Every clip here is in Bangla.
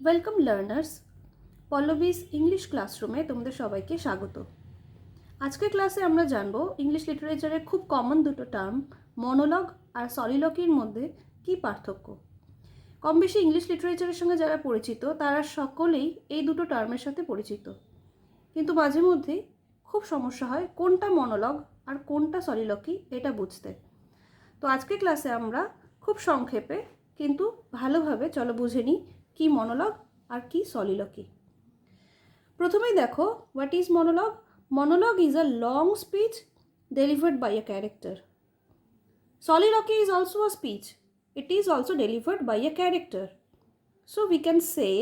ওয়েলকাম লার্নার্স, পল্লবীস ইংলিশ ক্লাসরুমে তোমাদের সবাইকে স্বাগত। আজকের ক্লাসে আমরা জানব ইংলিশ লিটারেচারের খুব কমন দুটো টার্ম মনোলগ আর সলিলকির মধ্যে কি পার্থক্য। কম বেশি ইংলিশ লিটারেচারের সঙ্গে যারা পরিচিত তারা সকলেই এই দুটো টার্মের সাথে পরিচিত, কিন্তু মাঝে মধ্যেই খুব সমস্যা হয় কোনটা মনোলগ আর কোনটা সলিলকি এটা বুঝতে। তো আজকের ক্লাসে আমরা খুব সংক্ষেপে কিন্তু ভালোভাবে চলো বুঝে নিই কি মনোলগ আর কি সলিলকি। প্রথমেই দেখো, what is monologue? Monologue is a long speech delivered by a character. Soliloquy is also a speech. It is also delivered by a character. So we can say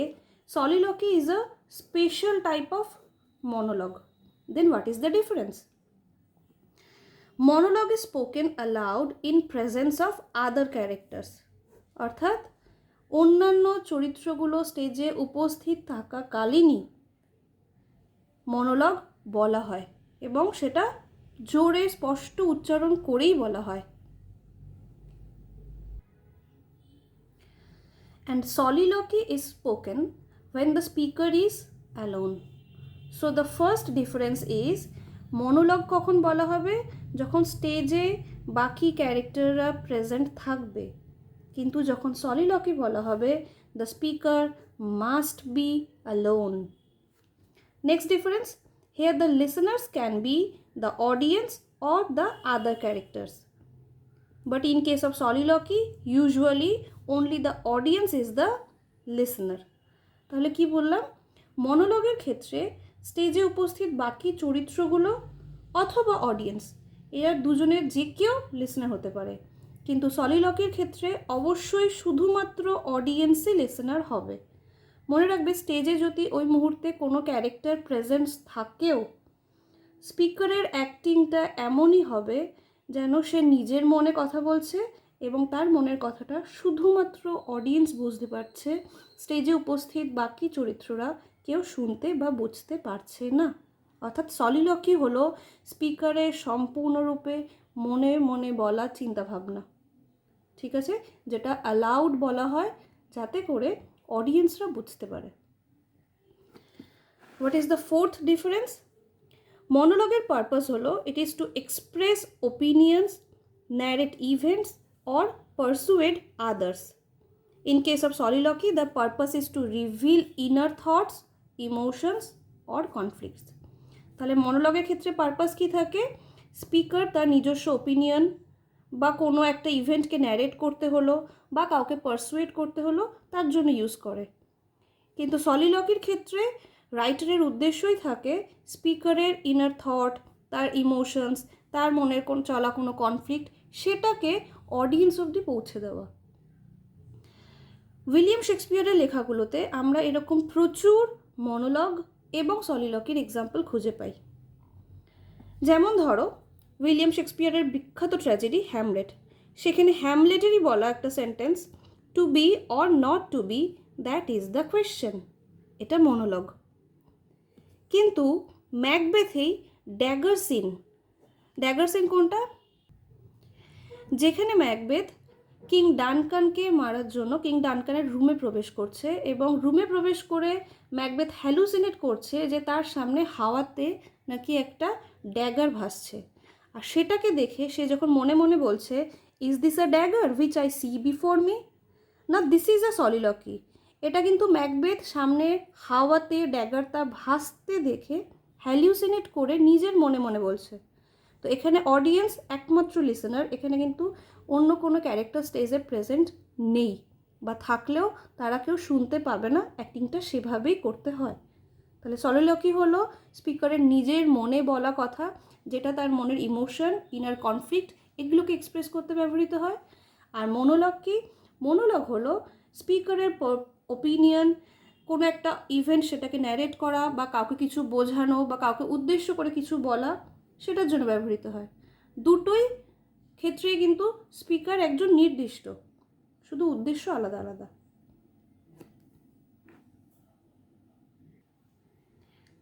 soliloquy is a special type of monologue. Then what is the difference? Monologue is spoken aloud in presence of other characters. অর্থাৎ অন্যান্য চরিত্রগুলো স্টেজে উপস্থিত থাকাকালীনই মনোলগ বলা হয় এবং সেটা জোরে স্পষ্ট উচ্চারণ করেই বলা হয়। And soliloquy is spoken when the speaker is alone. So the first difference is monologue কখন বলা হবে? যখন স্টেজে বাকি ক্যারেক্টাররা প্রেজেন্ট থাকবে, কিন্তু যখন soliloquy বলা হবে the speaker must be alone. Next difference, here the listeners can be the audience or the other characters. But in case of soliloquy, usually only the audience is the listener. তাহলে কি বললাম? মনোলগের ক্ষেত্রে স্টেজে উপস্থিত বাকি চরিত্রগুলো অথবা অডিয়েন্স এরা দুজনের যে কেউ লিসনার হতে পারে, কিন্তু সলিলকির ক্ষেত্রে অবশ্যই শুধুমাত্র অডিয়েন্সই লিসনার হবে। মনে রাখবে, স্টেজে যদি ওই মুহূর্তে কোনো ক্যারেক্টার প্রেজেন্স থাকেও স্পিকারের অ্যাক্টিংটা এমনই হবে যেন সে নিজের মনে কথা বলছে এবং তার মনের কথাটা শুধুমাত্র অডিয়েন্স বুঝতে পারছে, স্টেজে উপস্থিত বাকি চরিত্ররা কেউ শুনতে বা বুঝতে পারছে না। অর্থাৎ সলিলকি হলো স্পিকারের সম্পূর্ণরূপে মনে মনে বলা চিন্তাভাবনা, ঠিক আছে, যেটা অ্যালাউড বলা হয় যাতে করে অডিয়েন্সরা বুঝতে পারে। What is the fourth difference? মনোলগের পারপাস হলো it is to express opinions, narrate events or persuade others. In case of soliloquy, the purpose is to reveal inner thoughts, emotions or conflicts. তাহলে মনোলগের ক্ষেত্রে পারপাস কি থাকে? স্পিকার তার নিজস্ব ওপিনিয়ন বা কোনো একটা ইভেন্টকে ন্যারেট করতে হলো বা কাউকে পারসুয়েট করতে হলো তার জন্য ইউজ করে। কিন্তু সলিলকির ক্ষেত্রে রাইটারের উদ্দেশ্যই থাকে স্পিকারের ইনার থট, তার ইমোশনস, তার মনের চলা কোনো কনফ্লিক্ট সেটাকে অডিয়েন্স অবধি পৌঁছে দেওয়া। উইলিয়াম শেক্সপিয়ারের লেখাগুলোতে আমরা এরকম প্রচুর মনোলগ এবং সলিলকির এক্সাম্পল খুঁজে পাই। যেমন ধরো, উইলিয়াম শেক্সপিয়ারের বিখ্যাত ট্র্যাজেডি হ্যামলেট, সেখানে হ্যামলেটেরই বলা একটা sentence, to be or not to be, that is the question. এটা মনোলগ। কিন্তু ম্যাকবেথেই ড্যাগার সিন কোনটা? যেখানে ম্যাকবেথ কিং ডানকানকে মারার জন্য কিং ডানকানের রুমে প্রবেশ করছে এবং রুমে প্রবেশ করে ম্যাকবেথ হ্যালুসিনেট করছে যে তার সামনে হাওয়াতে নাকি একটা ড্যাগার ভাসছে, আর সেটাকে দেখে সে যখন মনে মনে বলছে, is this a dagger which I see before me? না, দিস ইজ আ সলিলকি। এটা কিন্তু ম্যাকবেথ সামনে হাওয়াতে ড্যাগারটা ভাসতে দেখে হ্যালিউসিনেট করে নিজের মনে মনে বলছে। তো এখানে অডিয়েন্স একমাত্র লিসেনার, এখানে কিন্তু অন্য কোনো ক্যারেক্টার স্টেজে প্রেজেন্ট নেই, বা থাকলেও তারা কেউ শুনতে পাবে না, অ্যাক্টিংটা সেভাবেই করতে হয়। তাহলে সলিলকি হলো স্পিকারের নিজের মনে বলা কথা, যেটা তার মনের ইমোশন, ইনার কনফ্লিক্ট এগুলোকে এক্সপ্রেস করতে ব্যবহৃত হয়। আর মনোলগ কি? মনোলগ হলো স্পিকারের ওপিনিয়ন, কোনো একটা ইভেন্ট সেটাকে ন্যারেট করা বা কাউকে কিছু বোঝানো বা কাউকে উদ্দেশ্য করে কিছু বলা, সেটার জন্য ব্যবহৃত হয়। দুটোই ক্ষেত্রেই কিন্তু স্পিকার একজন নির্দিষ্ট, শুধু উদ্দেশ্য আলাদা আলাদা।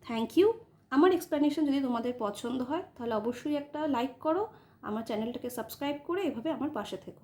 Thank you. আমার এক্সপ্লেনেশন যদি তোমাদের পছন্দ হয় তাহলে অবশ্যই একটা লাইক করো, আমার চ্যানেলটাকে সাবস্ক্রাইব করে এভাবে আমার পাশে থেকো।